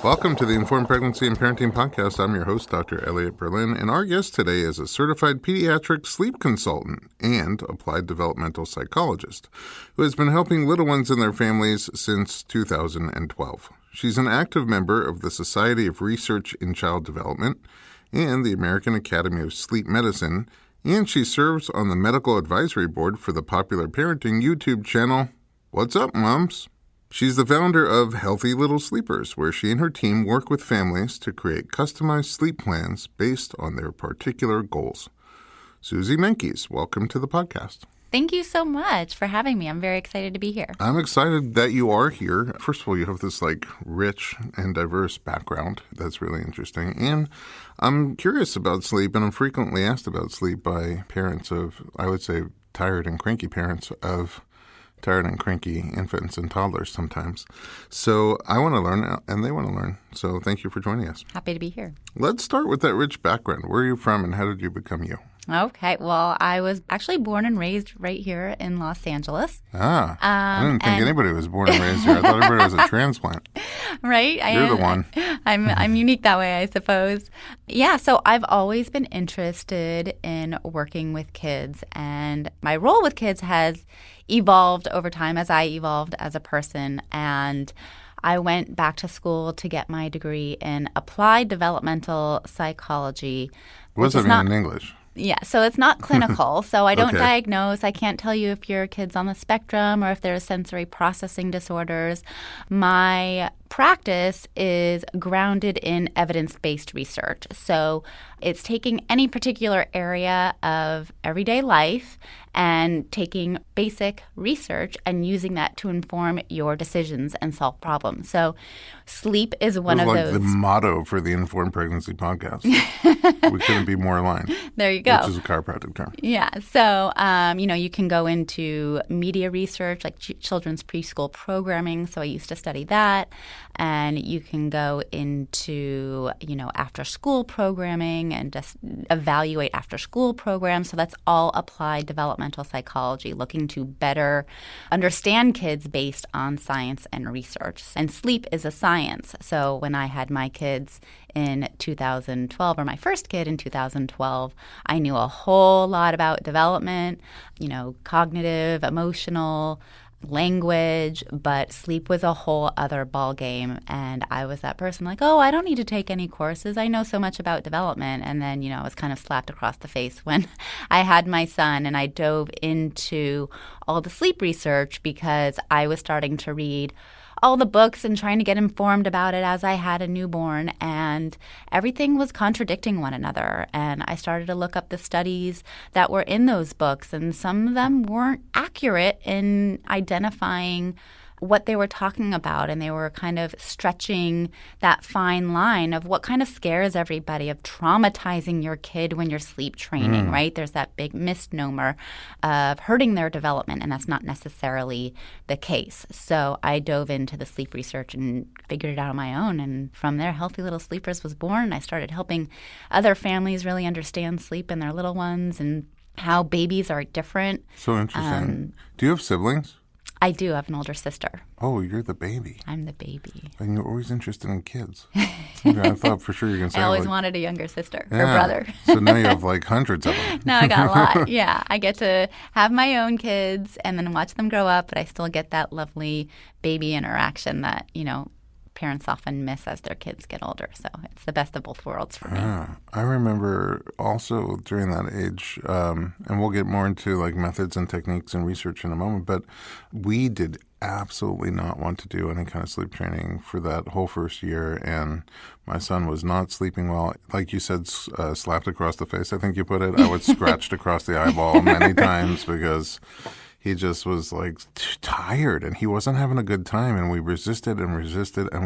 Welcome to the Informed Pregnancy and Parenting Podcast. I'm your host, Dr. Elliot Berlin, and our guest today is a certified pediatric sleep consultant and applied developmental psychologist who has been helping little ones and their families since 2012. She's an active member of the Society of Research in Child Development and the American Academy of Sleep Medicine, and she serves on the medical advisory board for the popular parenting YouTube channel, What's Up, Moms? She's the founder of Healthy Little Sleepers, where she and her team work with families to create customized sleep plans based on their particular goals. Susie Menkes, welcome to the podcast. Thank you so much for having me. I'm very excited to be here. I'm excited that you are here. First of all, you have this rich and diverse background. That's really interesting. And I'm curious about sleep, and I'm frequently asked about sleep by parents of, I would say, tired and cranky parents of tired and cranky infants and toddlers sometimes. So I want to learn, and they want to learn. So thank you for joining us. Happy to be here. Let's start with that rich background. Where are you from, and how did you become you? Okay. Well, I was actually born and raised right here in Los Angeles. I didn't think anybody was born and raised here. I thought everybody was a transplant. Right? You're the one. I'm unique that way, I suppose. Yeah, so I've always been interested in working with kids, and my role with kids has evolved over time as I evolved as a person. And I went back to school to get my degree in applied developmental psychology. What does that mean in English? Yeah, so it's not clinical, so I don't Okay. diagnose. I can't tell you if your kid's on the spectrum or if there's sensory processing disorders. My practice is grounded in evidence-based research. So it's taking any particular area of everyday life and taking basic research and using that to inform your decisions and solve problems. So sleep is one of those. The motto for the Informed Pregnancy Podcast. We couldn't be more aligned. There you go. Which is a chiropractic term. Yeah. So, you can go into media research, like children's preschool programming. So I used to study that. And you can go into, after school programming and just evaluate after school programs. So that's all applied developmental psychology, looking to better understand kids based on science and research. And sleep is a science. So when I had my kids in 2012, or my first kid in 2012, I knew a whole lot about development, cognitive, emotional, language, but sleep was a whole other ball game. And I was that person I don't need to take any courses. I know so much about development. And then, I was kind of slapped across the face when I had my son, and I dove into all the sleep research because I was starting to read all the books and trying to get informed about it as I had a newborn, and everything was contradicting one another. And I started to look up the studies that were in those books, and some of them weren't accurate in identifying what they were talking about, and they were kind of stretching that fine line of what kind of scares everybody of traumatizing your kid when you're sleep training, right? There's that big misnomer of hurting their development, and that's not necessarily the case. So I dove into the sleep research and figured it out on my own, and from there, Healthy Little Sleepers was born. I started helping other families really understand sleep in their little ones and how babies are different. So interesting. Do you have siblings? I do have an older sister. Oh, you're the baby. I'm the baby. And you're always interested in kids. I thought for sure you were going to say I always wanted a younger sister or yeah. brother. So now you have hundreds of them. Now I got a lot. Yeah. I get to have my own kids and then watch them grow up, but I still get that lovely baby interaction that, parents often miss as their kids get older. So it's the best of both worlds for me. I remember also during that age, and we'll get more into methods and techniques and research in a moment, but we did absolutely not want to do any kind of sleep training for that whole first year, and my son was not sleeping well. Like you said, slapped across the face, I think you put it. I was scratched across the eyeball many times because he just was tired, and he wasn't having a good time, and we resisted, and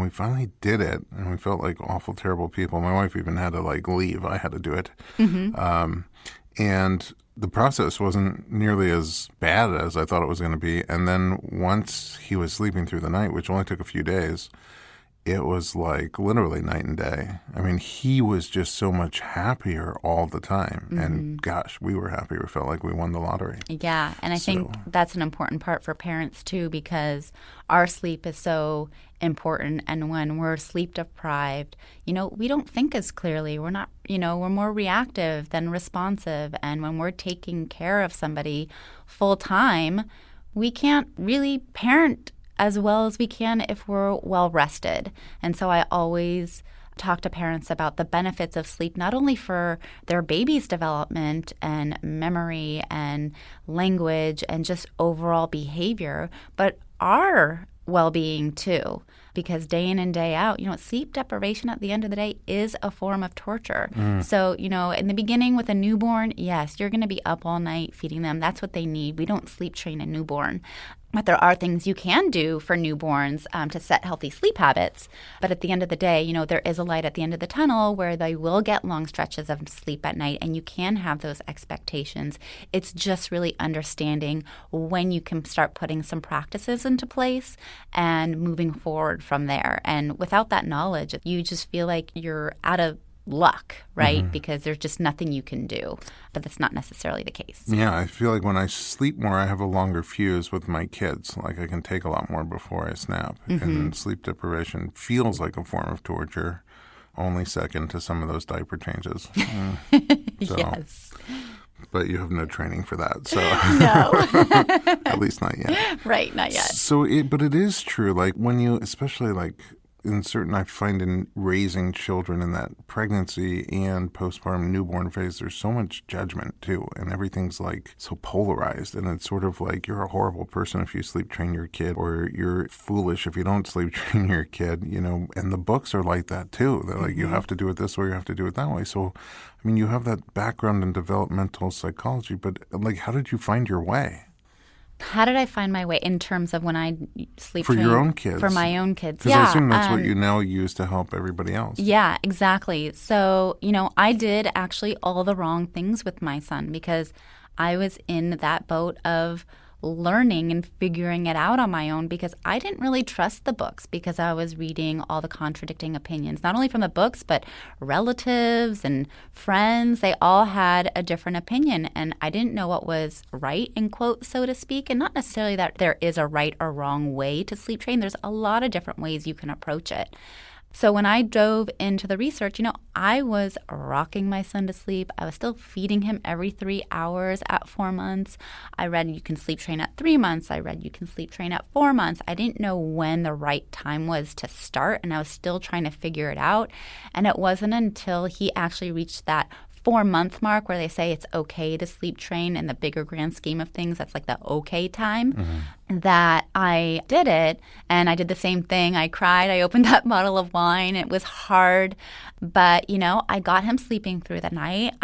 we finally did it, and we felt like awful, terrible people. My wife even had to leave. I had to do it. Mm-hmm. And the process wasn't nearly as bad as I thought it was going to be. And then once he was sleeping through the night, which only took a few days, it was like literally night and day. I mean, he was just so much happier all the time. And gosh, we were happy. We felt like we won the lottery. Yeah, and I think that's an important part for parents too, because our sleep is so important. And when we're sleep deprived, we don't think as clearly. We're not, we're more reactive than responsive. And when we're taking care of somebody full time, we can't really parent as well as we can if we're well rested. And so I always talk to parents about the benefits of sleep, not only for their baby's development and memory and language and just overall behavior, but our well-being too. Because day in and day out, sleep deprivation at the end of the day is a form of torture. So, in the beginning with a newborn, yes, you're going to be up all night feeding them. That's what they need. We don't sleep train a newborn. But there are things you can do for newborns to set healthy sleep habits. But at the end of the day, there is a light at the end of the tunnel where they will get long stretches of sleep at night, and you can have those expectations. It's just really understanding when you can start putting some practices into place and moving forward from there. And without that knowledge, you just feel like you're out of luck, right? Because there's just nothing you can do. But that's not necessarily the case. Yeah, I feel like when I sleep more, I have a longer fuse with my kids. Like I can take a lot more before I snap. And sleep deprivation feels like a form of torture, only second to some of those diaper changes. Yes. But you have no training for that, so no. At least not yet. Right, not yet. But it is true. Like when you, especially like I find in raising children in that pregnancy and postpartum newborn phase, there's so much judgment too, and everything's like so polarized, and it's sort of like you're a horrible person if you sleep train your kid, or you're foolish if you don't sleep train your kid, and the books are like that too. They're like, you have to do it this way, you have to do it that way. So, I mean, you have that background in developmental psychology, but like, how did you find your way? How did I find my way in terms of when I sleep for train? your own kids? For my own kids, because I assume that's what you now use to help everybody else. Yeah, exactly. So, I did actually all the wrong things with my son because I was in that boat of learning and figuring it out on my own because I didn't really trust the books because I was reading all the contradicting opinions, not only from the books, but relatives and friends. They all had a different opinion, and I didn't know what was right, in quotes, so to speak, and not necessarily that there is a right or wrong way to sleep train. There's a lot of different ways you can approach it. So when I dove into the research, I was rocking my son to sleep. I was still feeding him every 3 hours at 4 months. I read you can sleep train at 3 months. I read you can sleep train at 4 months. I didn't know when the right time was to start, and I was still trying to figure it out. And it wasn't until he actually reached that 4-month mark where they say it's okay to sleep train in the bigger grand scheme of things. That's like the okay time that I did it. And I did the same thing. I cried. I opened that bottle of wine. It was hard. But, I got him sleeping through the night.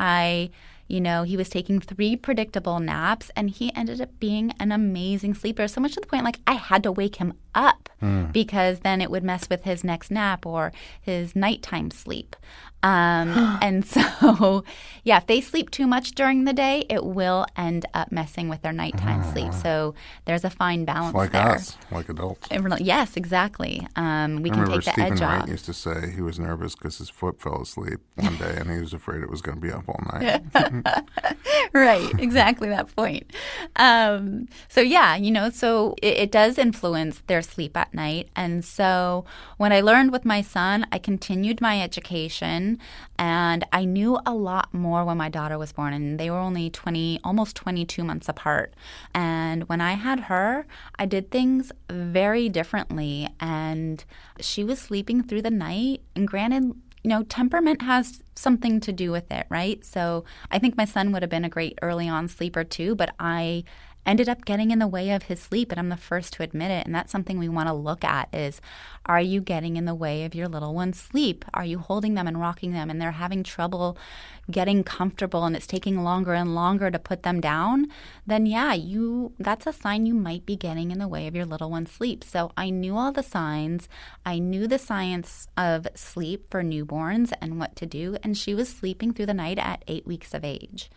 He was taking 3 predictable naps, and he ended up being an amazing sleeper, so much to the point like I had to wake him up because then it would mess with his next nap or his nighttime sleep. And so, if they sleep too much during the day, it will end up messing with their nighttime sleep. So there's a fine balance like there. Us, like adults. Yes, exactly. We can take the Stephen edge Wright off. used to say he was nervous because his foot fell asleep one day, and he was afraid it was going to be up all night. Right, exactly that point. So it does influence their sleep at night. And so when I learned with my son, I continued my education, and I knew a lot more when my daughter was born, and they were only almost 22 months apart. And when I had her, I did things very differently, and she was sleeping through the night. And granted, temperament has something to do with it, right? So I think my son would have been a great early on sleeper too, but I ended up getting in the way of his sleep, and I'm the first to admit it. And that's something we want to look at is, are you getting in the way of your little one's sleep? Are you holding them and rocking them and they're having trouble getting comfortable and it's taking longer and longer to put them down? Then that's a sign you might be getting in the way of your little one's sleep. So I knew all the signs. I knew the science of sleep for newborns and what to do. And she was sleeping through the night at 8 weeks of age.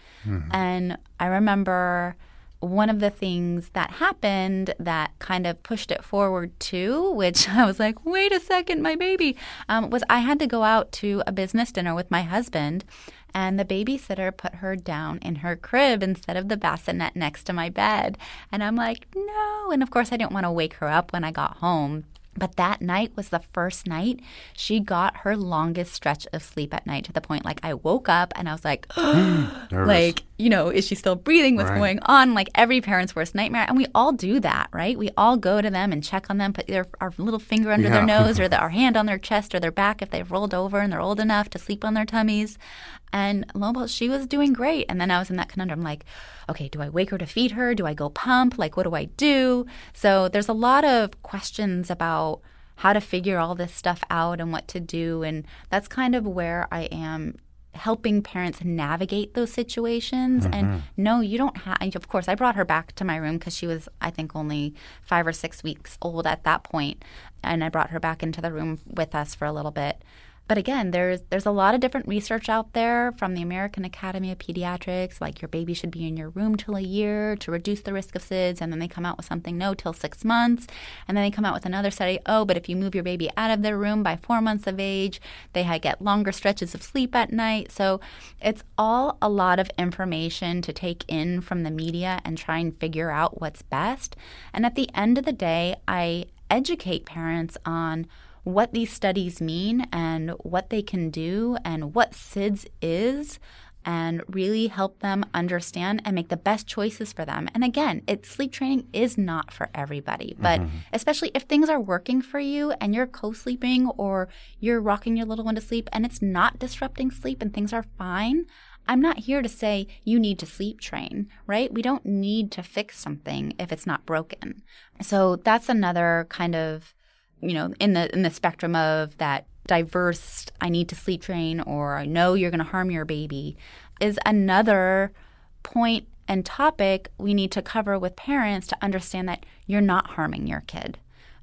And I remember one of the things that happened that kind of pushed it forward too, which I was like, wait a second, my baby, was I had to go out to a business dinner with my husband, and the babysitter put her down in her crib instead of the bassinet next to my bed. And I'm like, no. And of course, I didn't want to wake her up when I got home. But that night was the first night she got her longest stretch of sleep at night, to the point like I woke up and I was like, like, is she still breathing? What's going on? Like every parent's worst nightmare. And we all do that, right? We all go to them and check on them, put our little finger under their nose or our hand on their chest or their back if they've rolled over and they're old enough to sleep on their tummies. And lo and behold, she was doing great. And then I was in that conundrum, like, okay, do I wake her to feed her? Do I go pump? Like, what do I do? So there's a lot of questions about how to figure all this stuff out and what to do. And that's kind of where I am helping parents navigate those situations. And no, you don't have, of course, I brought her back to my room because she was, I think, only 5 or 6 weeks old at that point. And I brought her back into the room with us for a little bit. But again, there's a lot of different research out there from the American Academy of Pediatrics, like your baby should be in your room till a year to reduce the risk of SIDS, and then they come out with something, no, till 6 months, and then they come out with another study, but if you move your baby out of their room by 4 months of age, they get longer stretches of sleep at night. So it's all a lot of information to take in from the media and try and figure out what's best. And at the end of the day, I educate parents on what these studies mean and what they can do and what SIDS is, and really help them understand and make the best choices for them. And again, sleep training is not for everybody, but especially if things are working for you and you're co-sleeping or you're rocking your little one to sleep and it's not disrupting sleep and things are fine, I'm not here to say you need to sleep train, right? We don't need to fix something if it's not broken. So that's another kind of, in the spectrum of that diverse, I need to sleep train or I know you're going to harm your baby, is another point and topic we need to cover with parents to understand that you're not harming your kid.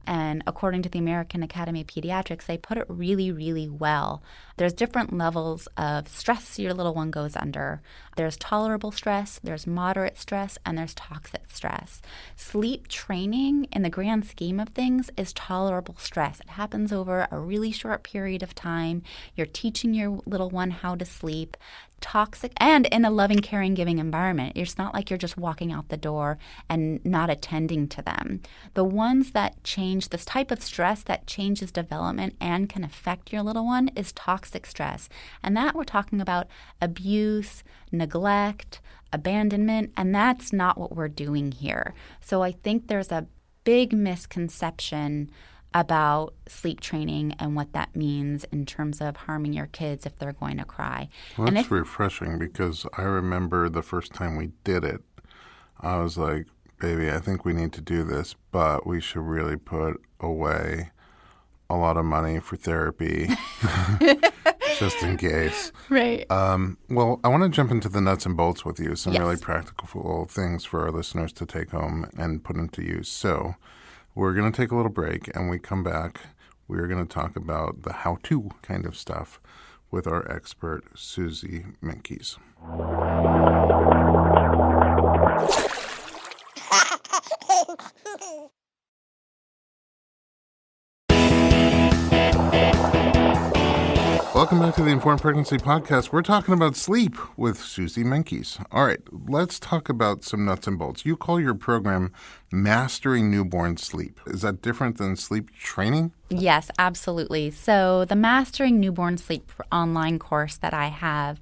And according to the American Academy of Pediatrics, they put it really, really well. There's different levels of stress your little one goes under. There's tolerable stress, there's moderate stress, and there's toxic stress. Sleep training, in the grand scheme of things, is tolerable stress. It happens over a really short period of time. You're teaching your little one how to sleep. Toxic, and in a loving, caring, giving environment. It's not like you're just walking out the door and not attending to them. The ones that change, this type of stress that changes development and can affect your little one, is toxic stress. And that we're talking about abuse, neglect, abandonment, and that's not what we're doing here. So I think there's a big misconception about sleep training and what that means in terms of harming your kids if they're going to cry. Well, that's refreshing, because I remember the first time we did it, I was like, baby, I think we need to do this, but we should really put away a lot of money for therapy just in case. Right. Well, I want to jump into the nuts and bolts with you, some Yes. really practical things for our listeners to take home and put into use. So we're going to take a little break, and we come back. We're going to talk about the how-to kind of stuff with our expert, Susie Menkes. Welcome back to the Informed Pregnancy Podcast. We're talking about sleep with Susie Menkes. All right, let's talk about some nuts and bolts. You call your program Mastering Newborn Sleep. Is that different than sleep training? Yes, absolutely. So the Mastering Newborn Sleep online course that I have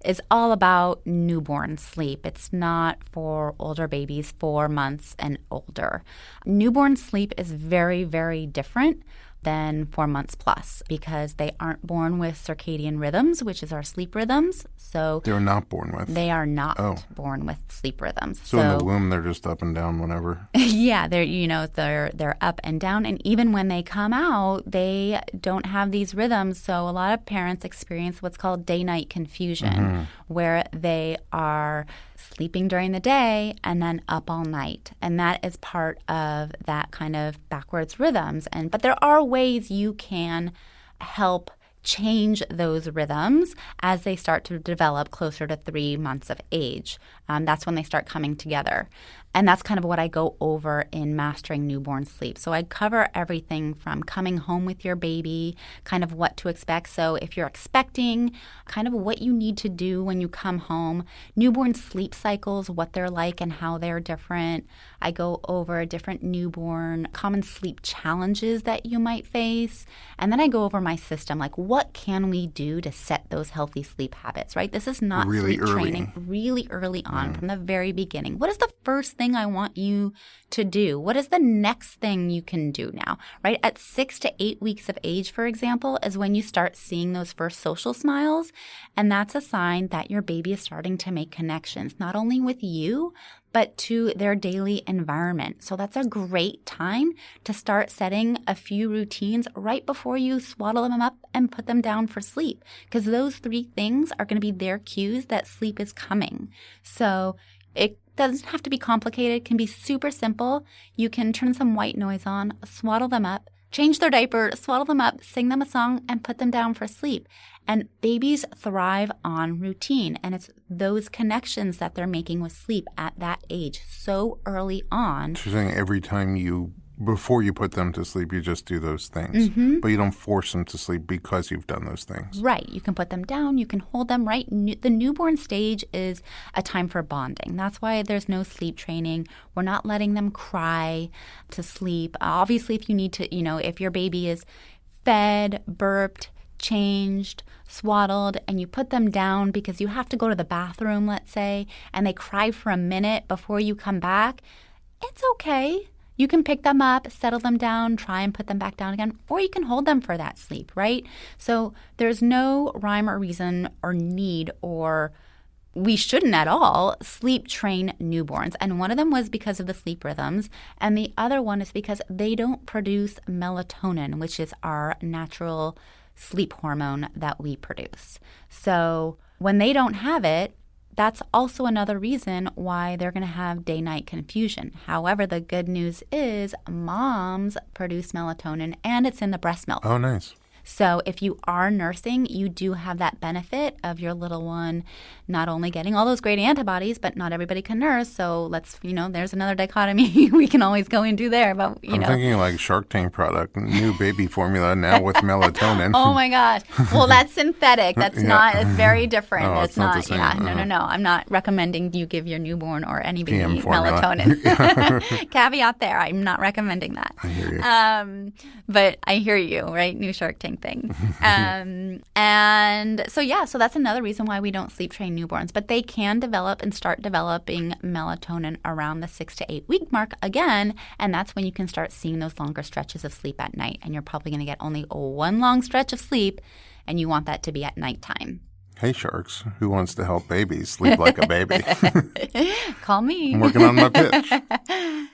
is all about newborn sleep. It's not for older babies, 4 months and older. Newborn sleep is very, very different than 4 months plus, because they aren't born with circadian rhythms, which is our sleep rhythms. So they're not born with. They are not born with sleep rhythms. So in the womb, they're just up and down whenever. Yeah, they're up and down, and even when they come out, they don't have these rhythms. So a lot of parents experience what's called day-night confusion, where they are sleeping during the day and then up all night. And that is part of that kind of backwards rhythms. But there are ways you can help change those rhythms as they start to develop closer to 3 months of age. That's when they start coming together. And that's kind of what I go over in Mastering Newborn Sleep. So I cover everything from coming home with your baby, kind of what to expect. So if you're expecting, kind of what you need to do when you come home, newborn sleep cycles, what they're like and how they're different. I go over different newborn common sleep challenges that you might face. And then I go over my system, like what can we do to set those healthy sleep habits, right? This is not Really sleep early. training really early on from the very beginning. What is the first thing I want you to do? What is the next thing you can do now, right? At 6 to 8 weeks of age, for example, is when you start seeing those first social smiles. And that's a sign that your baby is starting to make connections, not only with you, but to their daily environment. So that's a great time to start setting a few routines right before you swaddle them up and put them down for sleep, because those 3 things are going to be their cues that sleep is coming. So it doesn't have to be complicated. It can be super simple. You can turn some white noise on, swaddle them up, change their diaper, swaddle them up, sing them a song, and put them down for sleep. And babies thrive on routine, and it's those connections that they're making with sleep at that age so early on. So you're saying every time before you put them to sleep, you just do those things, but you don't force them to sleep because you've done those things. Right. You can put them down. You can hold them, right? The newborn stage is a time for bonding. That's why there's no sleep training. We're not letting them cry to sleep. Obviously, if you need to, if your baby is fed, burped, changed, swaddled, and you put them down because you have to go to the bathroom, let's say, and they cry for a minute before you come back, it's okay. You can pick them up, settle them down, try and put them back down again, or you can hold them for that sleep, right? So there's no rhyme or reason or need, or we shouldn't at all sleep train newborns. And one of them was because of the sleep rhythms, and the other one is because they don't produce melatonin, which is our natural sleep hormone that we produce. So when they don't have it, that's also another reason why they're going to have day-night confusion. However, the good news is moms produce melatonin, and it's in the breast milk. Oh, nice. So if you are nursing, you do have that benefit of your little one not only getting all those great antibodies, but not everybody can nurse. So there's another dichotomy we can always go into there. But I'm thinking like Shark Tank product, new baby formula now with melatonin. Oh my gosh. Well, that's synthetic. That's not, it's very different. Oh, it's not the same. Yeah, no. I'm not recommending you give your newborn or any baby PM formula. melatonin. Caveat there. I'm not recommending that. I hear you. But I hear you, right? New Shark Tank thing. And so that's another reason why we don't sleep train newborns. But they can develop and start developing melatonin around the 6 to 8 week mark again. And that's when you can start seeing those longer stretches of sleep at night. And you're probably going to get only one long stretch of sleep, and you want that to be at nighttime. Hey, sharks, who wants to help babies sleep like a baby? Call me. I'm working on my pitch.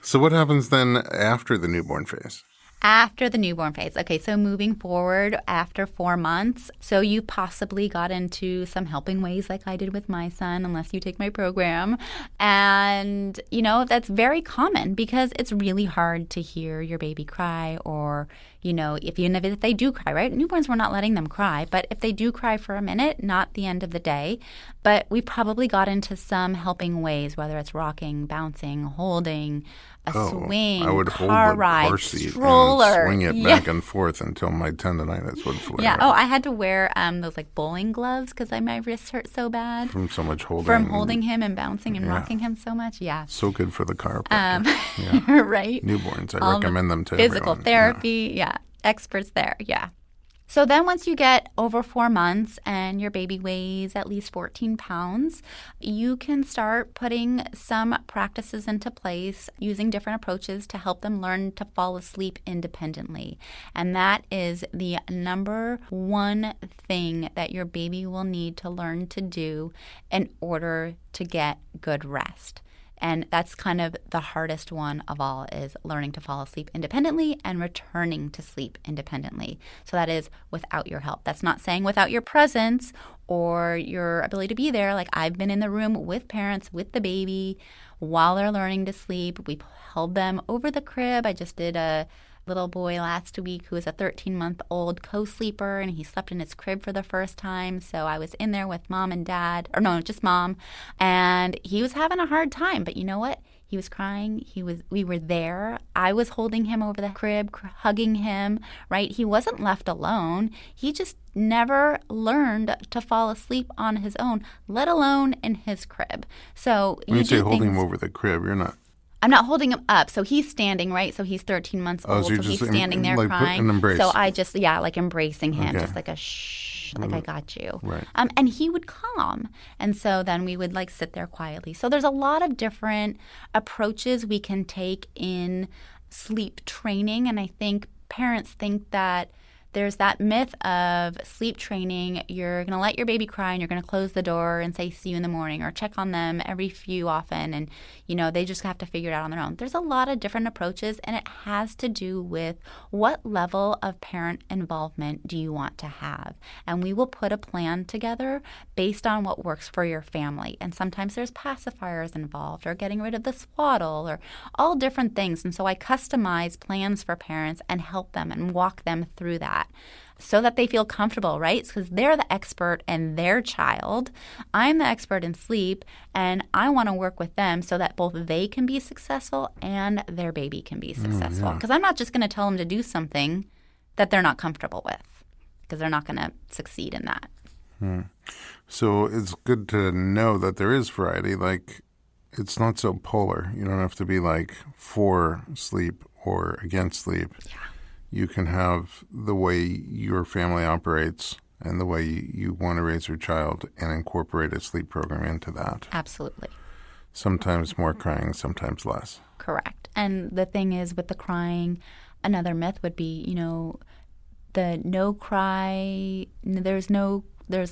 So what happens then after the newborn phase? After the newborn phase. Okay, so moving forward after 4 months. So you possibly got into some helping ways like I did with my son, unless you take my program. And, that's very common because it's really hard to hear your baby cry, or, even if they do cry, right? Newborns, we're not letting them cry. But if they do cry for a minute, not the end of the day. But we probably got into some helping ways, whether it's rocking, bouncing, holding, a swing, I would car hold the ride, car seat stroller. and swing it back and forth until my tendonitis would flare Yeah. up. Oh, I had to wear those like bowling gloves because my wrist hurt so bad From so much holding. from holding him and bouncing and rocking him so much. Yeah. So good for the chiropractor. Right. Newborns, I recommend them to Physical everyone. therapy. Yeah. Experts there. Yeah. So then once you get over 4 months and your baby weighs at least 14 pounds, you can start putting some practices into place using different approaches to help them learn to fall asleep independently. And that is the number one thing that your baby will need to learn to do in order to get good rest. And that's kind of the hardest one of all, is learning to fall asleep independently and returning to sleep independently. So that is without your help. That's not saying without your presence or your ability to be there. Like, I've been in the room with parents, with the baby, while they're learning to sleep. We held them over the crib. I just did a little boy last week who was a 13-month-old co-sleeper, and he slept in his crib for the first time. So I was in there with mom and dad, or no, just mom, and he was having a hard time. But you know what? He was crying. We were there. I was holding him over the crib, hugging him, right? He wasn't left alone. He just never learned to fall asleep on his own, let alone in his crib. So when you say holding him over the crib, you're not. I'm not holding him up. So he's standing, right? So he's 13 months old. So he's standing there like crying. An embrace. So I just, like embracing him, Okay. just like a shh, like I got you. Right. And he would calm. And so then we would like sit there quietly. So there's a lot of different approaches we can take in sleep training. And I think parents think that there's that myth of sleep training. You're going to let your baby cry and you're going to close the door and say, see you in the morning, or check on them every few often. And, they just have to figure it out on their own. There's a lot of different approaches, and it has to do with what level of parent involvement do you want to have. And we will put a plan together based on what works for your family. And sometimes there's pacifiers involved, or getting rid of the swaddle, or all different things. And so I customize plans for parents and help them and walk them through that, so that they feel comfortable, right? Because they're the expert in their child. I'm the expert in sleep, and I want to work with them so that both they can be successful and their baby can be successful. Because I'm not just going to tell them to do something that they're not comfortable with, because they're not going to succeed in that. So it's good to know that there is variety. Like, it's not so polar. You don't have to be like for sleep or against sleep. Yeah. You can have the way your family operates and the way you want to raise your child and incorporate a sleep program into that. Absolutely. Sometimes more crying, sometimes less. Correct. And the thing is, with the crying, another myth would be, the no cry, there's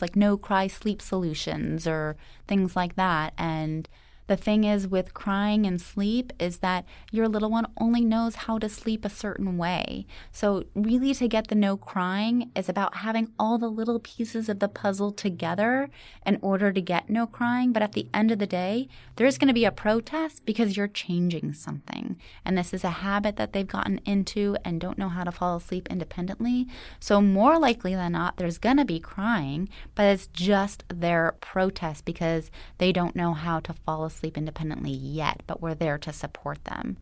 like no cry sleep solutions or things like that. And the thing is with crying and sleep is that your little one only knows how to sleep a certain way. So really, to get the no crying is about having all the little pieces of the puzzle together in order to get no crying. But at the end of the day, there's going to be a protest because you're changing something. And this is a habit that they've gotten into and don't know how to fall asleep independently. So more likely than not, there's going to be crying, but it's just their protest because they don't know how to fall asleep independently yet, but we're there to support them.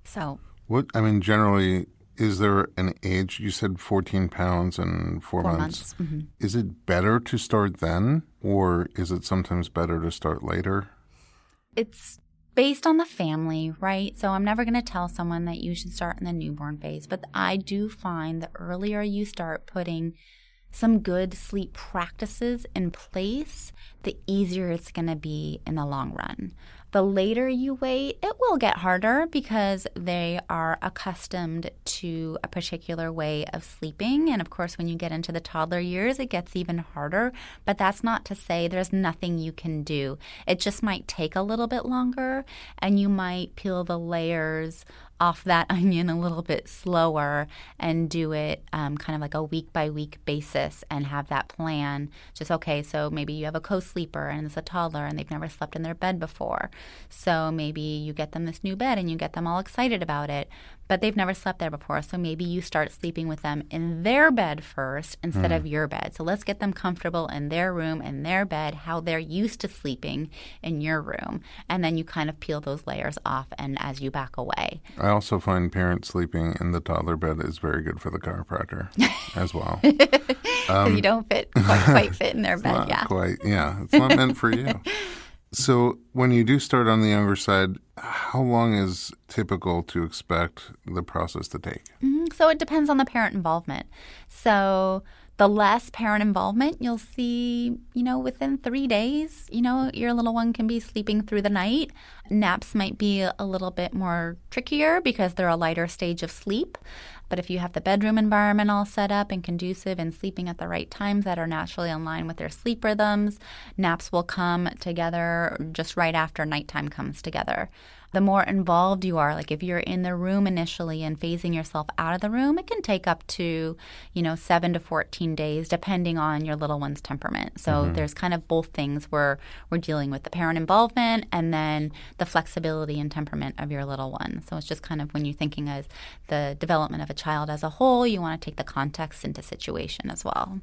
So generally, is there an age? You said 14 pounds and 4 months. Mm-hmm. Is it better to start then, or is it sometimes better to start later? It's based on the family, right? So I'm never going to tell someone that you should start in the newborn phase, but I do find the earlier you start putting some good sleep practices in place, the easier it's going to be in the long run. The later you wait, it will get harder because they are accustomed to a particular way of sleeping. And of course, when you get into the toddler years, it gets even harder. But that's not to say there's nothing you can do. It just might take a little bit longer, and you might peel the layers off that onion a little bit slower and do it kind of like a week-by-week basis and have that plan. Just, okay, so maybe you have a co-sleeper and it's a toddler and they've never slept in their bed before. So maybe you get them this new bed and you get them all excited about it, but they've never slept there before. So maybe you start sleeping with them in their bed first instead of your bed. So let's get them comfortable in their room, in their bed, how they're used to sleeping in your room. And then you kind of peel those layers off and as you back away. I also find parents sleeping in the toddler bed is very good for the chiropractor as well. You don't quite fit in their bed, It's not meant for you. So when you do start on the younger side, how long is typical to expect the process to take? So it depends on the parent involvement. So the less parent involvement, you'll see, within 3 days, your little one can be sleeping through the night. Naps might be a little bit more trickier because they're a lighter stage of sleep. But if you have the bedroom environment all set up and conducive and sleeping at the right times that are naturally in line with their sleep rhythms, naps will come together just right after nighttime comes together. The more involved you are, like if you're in the room initially and phasing yourself out of the room, it can take up to, 7 to 14 days, depending on your little one's temperament. So there's kind of both things where we're dealing with the parent involvement and then the flexibility and temperament of your little one. So it's just kind of when you're thinking as the development of a child as a whole, you want to take the context into situation as well.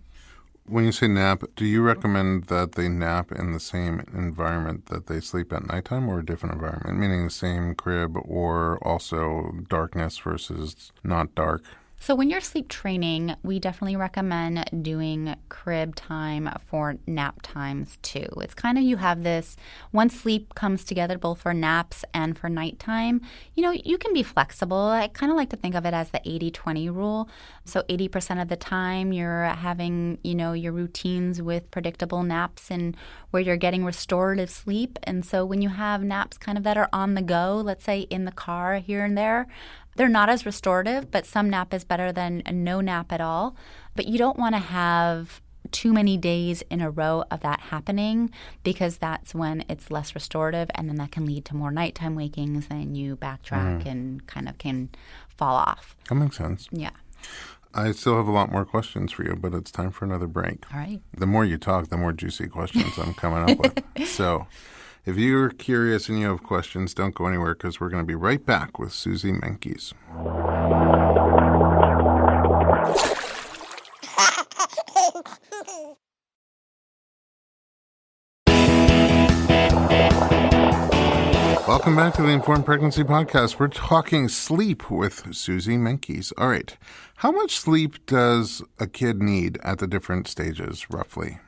When you say nap, do you recommend that they nap in the same environment that they sleep at nighttime or a different environment, meaning the same crib or also darkness versus not dark? So when you're sleep training, we definitely recommend doing crib time for nap times too. It's kind of, you have this, once sleep comes together both for naps and for nighttime, you can be flexible. I kind of like to think of it as the 80-20 rule. So 80% of the time you're having, your routines with predictable naps and where you're getting restorative sleep. And so when you have naps kind of that are on the go, let's say in the car here and there, they're not as restorative, but some nap is better than no nap at all. But you don't want to have too many days in a row of that happening because that's when it's less restorative, and then that can lead to more nighttime wakings and you backtrack and kind of can fall off. That makes sense. Yeah. I still have a lot more questions for you, but it's time for another break. All right. The more you talk, the more juicy questions I'm coming up with. So if you're curious and you have questions, don't go anywhere because we're going to be right back with Susie Menkes. Welcome back to the Informed Pregnancy Podcast. We're talking sleep with Susie Menkes. All right. How much sleep does a kid need at the different stages, roughly?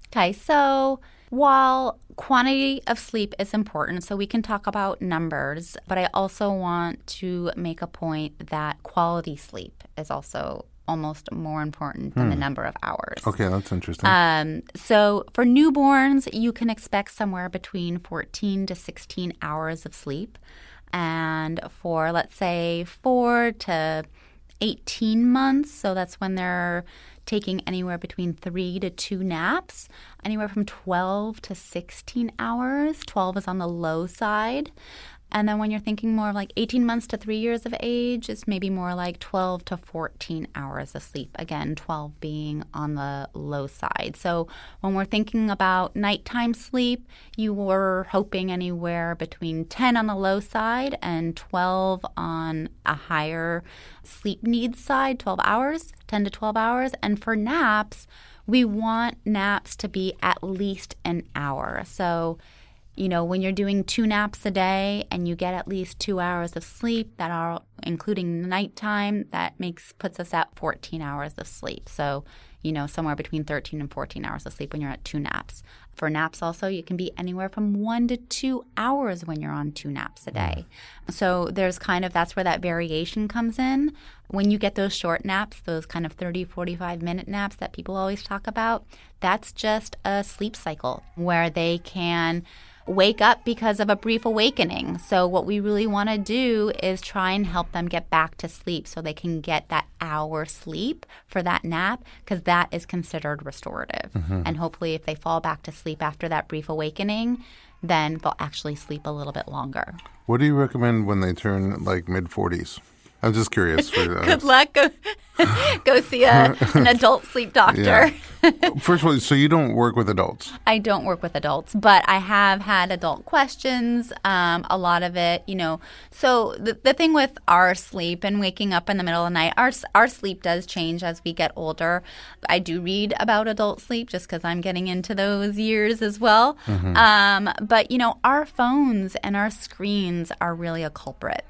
Okay, so while quantity of sleep is important, so we can talk about numbers, but I also want to make a point that quality sleep is also almost more important than the number of hours. Okay, that's interesting. So for newborns, you can expect somewhere between 14 to 16 hours of sleep. And for, let's say, 4 to 18 months, so that's when they're taking anywhere between 3 to 2 naps, anywhere from 12 to 16 hours. 12 is on the low side. And then when you're thinking more of like 18 months to 3 years of age, it's maybe more like 12 to 14 hours of sleep. Again, 12 being on the low side. So when we're thinking about nighttime sleep, you were hoping anywhere between 10 on the low side and 12 on a higher sleep needs side, 12 hours, 10 to 12 hours. And for naps, we want naps to be at least an hour. So when you're doing 2 naps a day and you get at least 2 hours of sleep that are including nighttime, that puts us at 14 hours of sleep. So, somewhere between 13 and 14 hours of sleep when you're at 2 naps. For naps also, you can be anywhere from 1 to 2 hours when you're on 2 naps a day. So there's that's where that variation comes in. When you get those short naps, those kind of 30, 45-minute naps that people always talk about, that's just a sleep cycle where they can wake up because of a brief awakening. So what we really want to do is try and help them get back to sleep so they can get that hour sleep for that nap, because that is considered restorative. And hopefully if they fall back to sleep after that brief awakening, then they'll actually sleep a little bit longer. What do you recommend when they turn like mid-40s? I'm just curious. Good luck. Go see an adult sleep doctor. Yeah. First of all, so you don't work with adults? I don't work with adults, but I have had adult questions, a lot of it, So the thing with our sleep and waking up in the middle of the night, our sleep does change as we get older. I do read about adult sleep just because I'm getting into those years as well. But, our phones and our screens are really a culprit.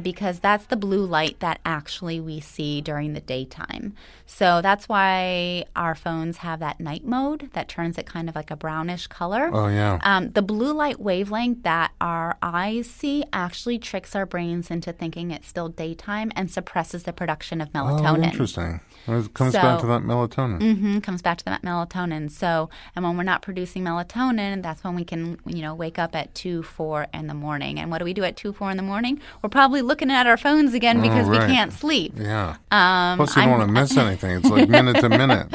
Because that's the blue light that actually we see during the daytime. So that's why our phones have that night mode that turns it kind of like a brownish color. Oh, yeah. The blue light wavelength that our eyes see actually tricks our brains into thinking it's still daytime and suppresses the production of melatonin. Oh, interesting. It comes back to that melatonin. Comes back to that melatonin. So, and when we're not producing melatonin, that's when we can, wake up at 2, 4 in the morning. And what do we do at 2, 4 in the morning? We're probably looking at our phones again because we can't sleep. Yeah. Plus, you don't want to miss anything. It's like minute to minute.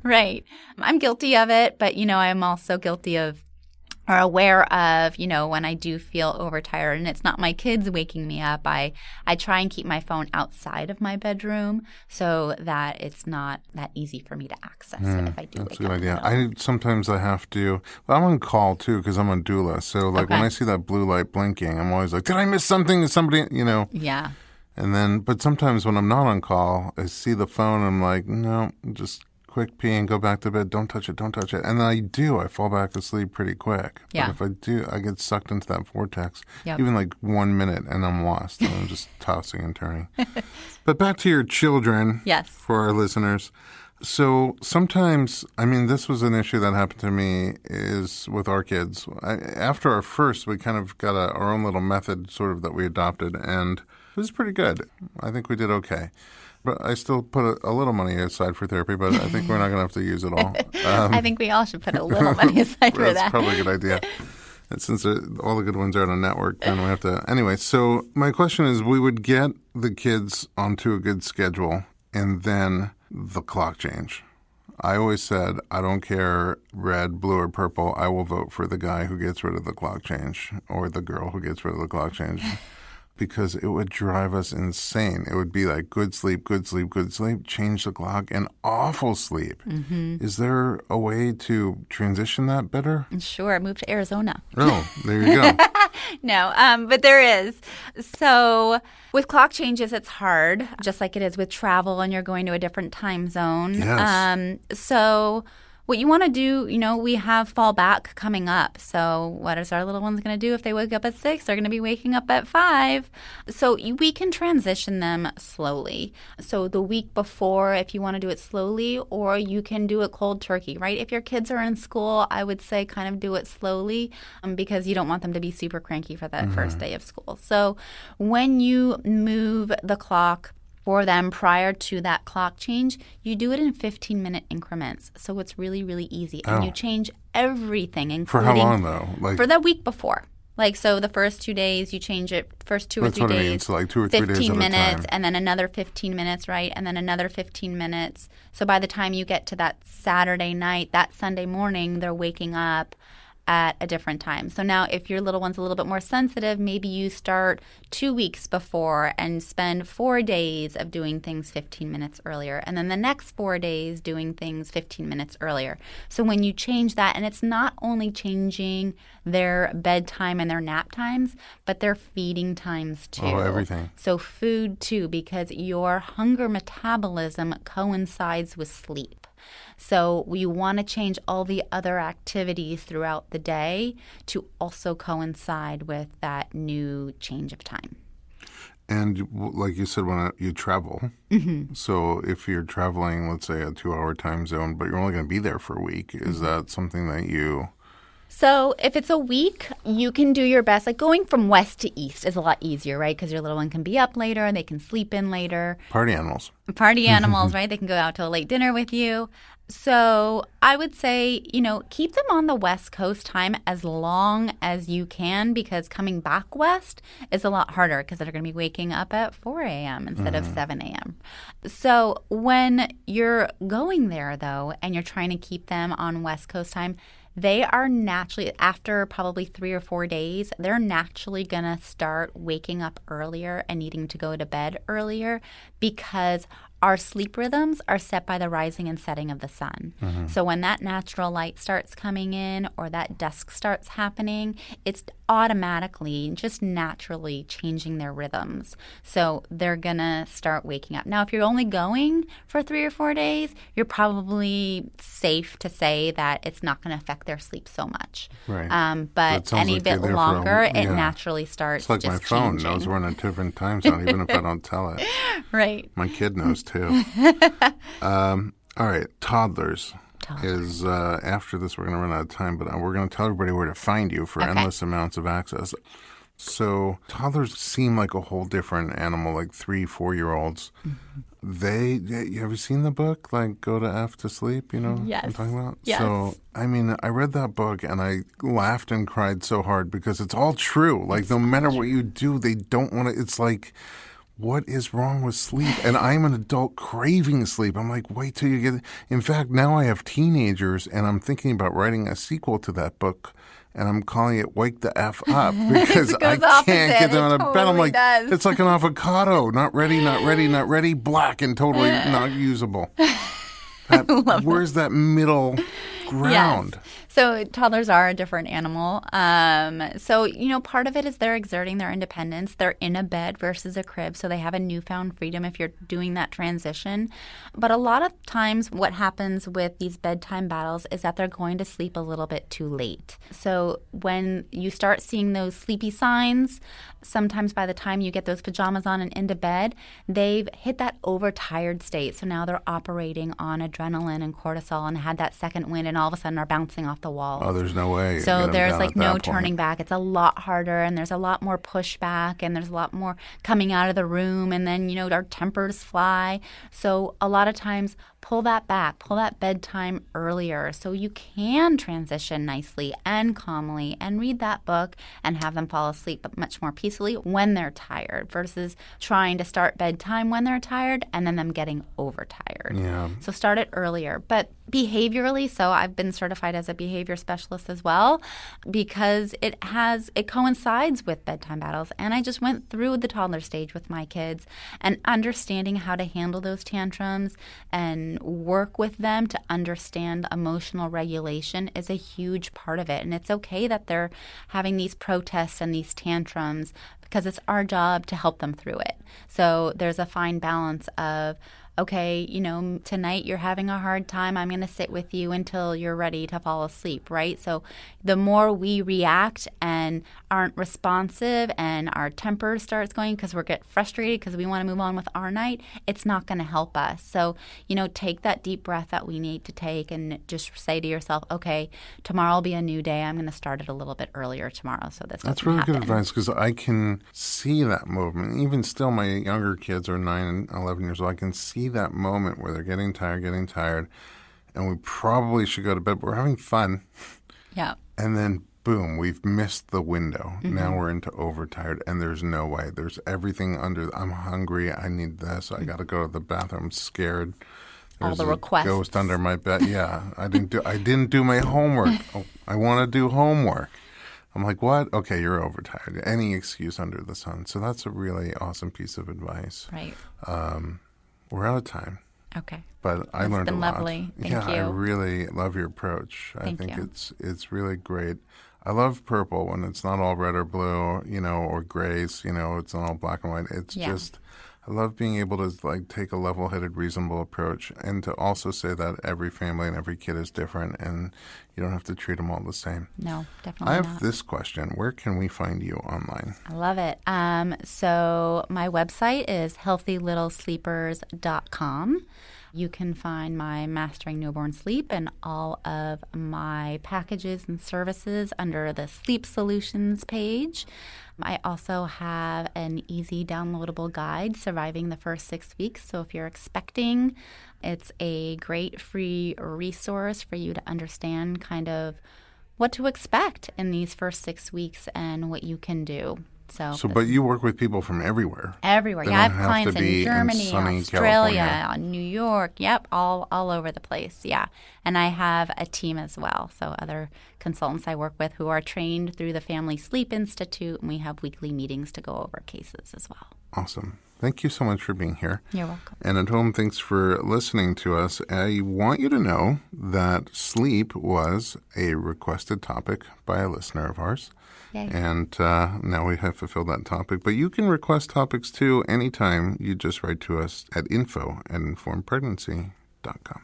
Right. I'm guilty of it, but, I'm also guilty of or aware of, when I do feel overtired and it's not my kids waking me up, I try and keep my phone outside of my bedroom so that it's not that easy for me to access it if I do wake up. That's a good idea. Sometimes I have to, I'm on call too because I'm on doula. So when I see that blue light blinking, I'm always like, did I miss something? Is somebody, Yeah. And then, but sometimes when I'm not on call, I see the phone and I'm like, no, just quick pee and go back to bed. Don't touch it. Don't touch it. And then I do. I fall back asleep pretty quick. Yeah. But if I do, I get sucked into that vortex. Yep. Even like 1 minute and I'm lost. And I'm just tossing and turning. But back to your children. Yes. For our listeners. So sometimes, I mean, this was an issue that happened to me is with our kids. After our first, we kind of got our own little method sort of that we adopted, and it was pretty good. I think we did okay. But I still put a little money aside for therapy, but I think we're not going to have to use it all. I think we all should put a little money aside for that. That's probably a good idea. And since all the good ones are on a network, then we have to. Anyway, so my question is, we would get the kids onto a good schedule, and then the clock change. I always said, I don't care red, blue, or purple. I will vote for the guy who gets rid of the clock change or the girl who gets rid of the clock change because it would drive us insane. It would be like good sleep, good sleep, good sleep, change the clock, and awful sleep. Mm-hmm. Is there a way to transition that better? Sure. Move to Arizona. Oh, there you go. No, but there is. So with clock changes, it's hard, just like it is with travel and you're going to a different time zone. Yes. So what you want to do, we have fall back coming up. So what is our little ones going to do if they wake up at 6? They're going to be waking up at 5. So we can transition them slowly. So the week before, if you want to do it slowly, or you can do it cold turkey, right? If your kids are in school, I would say kind of do it slowly because you don't want them to be super cranky for that first day of school. So when you move the clock for them prior to that clock change, you do it in 15-minute increments. So it's really, really easy. And you change everything, including... For how long, though? For the week before. So the first 2 days, you change it, first 2 or 3 days. That's what I mean. So like 2 or 3 days at a time. 15 minutes, and then another 15 minutes, right? And then another 15 minutes. So by the time you get to that Saturday night, that Sunday morning, they're waking up at a different time. So now if your little one's a little bit more sensitive, maybe you start 2 weeks before and spend 4 days of doing things 15 minutes earlier. And then the next 4 days doing things 15 minutes earlier. So when you change that, and it's not only changing their bedtime and their nap times, but their feeding times too. Oh, everything. So food too, because your hunger metabolism coincides with sleep. So you want to change all the other activities throughout the day to also coincide with that new change of time. And like you said, when you travel, so if you're traveling, let's say a 2-hour time zone, but you're only going to be there for a week, is that something that you... So if it's a week, you can do your best. Like going from west to east is a lot easier, right? Because your little one can be up later and they can sleep in later. Party animals. Party animals, right? They can go out to a late dinner with you. So I would say, keep them on the West Coast time as long as you can, because coming back west is a lot harder because they're going to be waking up at 4 a.m. instead of 7 a.m. So when you're going there, though, and you're trying to keep them on West Coast time, they are naturally, after probably 3 or 4 days, they're naturally going to start waking up earlier and needing to go to bed earlier because our sleep rhythms are set by the rising and setting of the sun. So when that natural light starts coming in or that dusk starts happening, it's automatically, just naturally changing their rhythms. So they're going to start waking up. Now, if you're only going for 3 or 4 days, you're probably safe to say that it's not going to affect their sleep so much. Right. But any bit longer, it naturally starts just changing. It's like my phone knows we're in a different time zone, even if I don't tell it. Right. My kid knows, too. All right, toddlers. Is after this, we're going to run out of time, but we're going to tell everybody where to find you for endless amounts of access. So toddlers seem like a whole different animal, like 3-4-year-olds. Have you seen the book, like Go to F to Sleep, Yes. What I'm talking about? Yes. So, I mean, I read that book and I laughed and cried so hard because it's all true. Like, no matter what you do, they don't want to, it's like, what is wrong with sleep? And I'm an adult craving sleep. I'm like, wait till you get it. In fact, now I have teenagers and I'm thinking about writing a sequel to that book. And I'm calling it Wake the F Up because I can't get them out of bed. I'm like, it's like an avocado. Not ready, not ready, not ready, black and totally not usable. Where's that middle ground. Yes. So toddlers are a different animal. So, part of it is they're exerting their independence. They're in a bed versus a crib, so they have a newfound freedom if you're doing that transition. But a lot of times what happens with these bedtime battles is that they're going to sleep a little bit too late. So when you start seeing those sleepy signs, sometimes by the time you get those pajamas on and into bed, they've hit that overtired state. So now they're operating on adrenaline and cortisol and had that second wind and all of a sudden are bouncing off the walls. Oh, there's no way. So there's like no turning back. It's a lot harder and there's a lot more pushback and there's a lot more coming out of the room and then, our tempers fly. So a lot of times pull that back, pull that bedtime earlier so you can transition nicely and calmly and read that book and have them fall asleep but much more peacefully when they're tired versus trying to start bedtime when they're tired and then them getting overtired. Yeah. So start it earlier. But behaviorally, so I've been certified as a behavior specialist as well because it coincides with bedtime battles. And I just went through the toddler stage with my kids and understanding how to handle those tantrums and work with them to understand emotional regulation is a huge part of it. And it's okay that they're having these protests and these tantrums because it's our job to help them through it. So there's a fine balance of, okay, tonight you're having a hard time. I'm going to sit with you until you're ready to fall asleep, right? So the more we react and aren't responsive and our temper starts going because we get frustrated because we want to move on with our night, it's not going to help us. So, take that deep breath that we need to take and just say to yourself, okay, tomorrow will be a new day. I'm going to start it a little bit earlier tomorrow so this That's doesn't really happen. good advice because I can see that movement. Even still, my younger kids are 9 and 11 years old. I can see that moment where they're getting tired, and we probably should go to bed, but we're having fun. Yeah. And then, boom, we've missed the window. Mm-hmm. Now we're into overtired, and there's no way. There's everything under. I'm hungry. I need this. I got to go to the bathroom. I'm scared. There's all the requests. Ghost under my bed. Yeah, I didn't do my homework. Oh, I want to do homework. I'm like, what? Okay, you're overtired. Any excuse under the sun. So that's a really awesome piece of advice. Right. We're out of time. Okay. But I learned a lot. It's been lovely. Thank you. I really love your approach. I think you. it's really great. I love purple when it's not all red or blue, or grays, it's not all black and white. It's just, I love being able to take a level-headed, reasonable approach and to also say that every family and every kid is different and you don't have to treat them all the same. No, definitely not. I not. have this question. Where can we find you online? I love it. So my website is healthylittlesleepers.com. You can find my Mastering Newborn Sleep and all of my packages and services under the Sleep Solutions page. I also have an easy downloadable guide, Surviving the First 6 Weeks. So if you're expecting, it's a great free resource for you to understand kind of what to expect in these first 6 weeks and what you can do. But you work with people from everywhere. Everywhere. They Yeah, I don't have clients to in be Germany, sunny Australia, California. New York. Yep, all over the place. Yeah. And I have a team as well. So other consultants I work with who are trained through the Family Sleep Institute, and we have weekly meetings to go over cases as well. Awesome. Thank you so much for being here. You're welcome. And at home, thanks for listening to us. I want you to know that sleep was a requested topic by a listener of ours. Yay. And now we have fulfilled that topic. But you can request topics too anytime. You just write to us at info@informedpregnancy.com.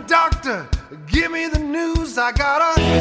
Doctor, give me the news. I got a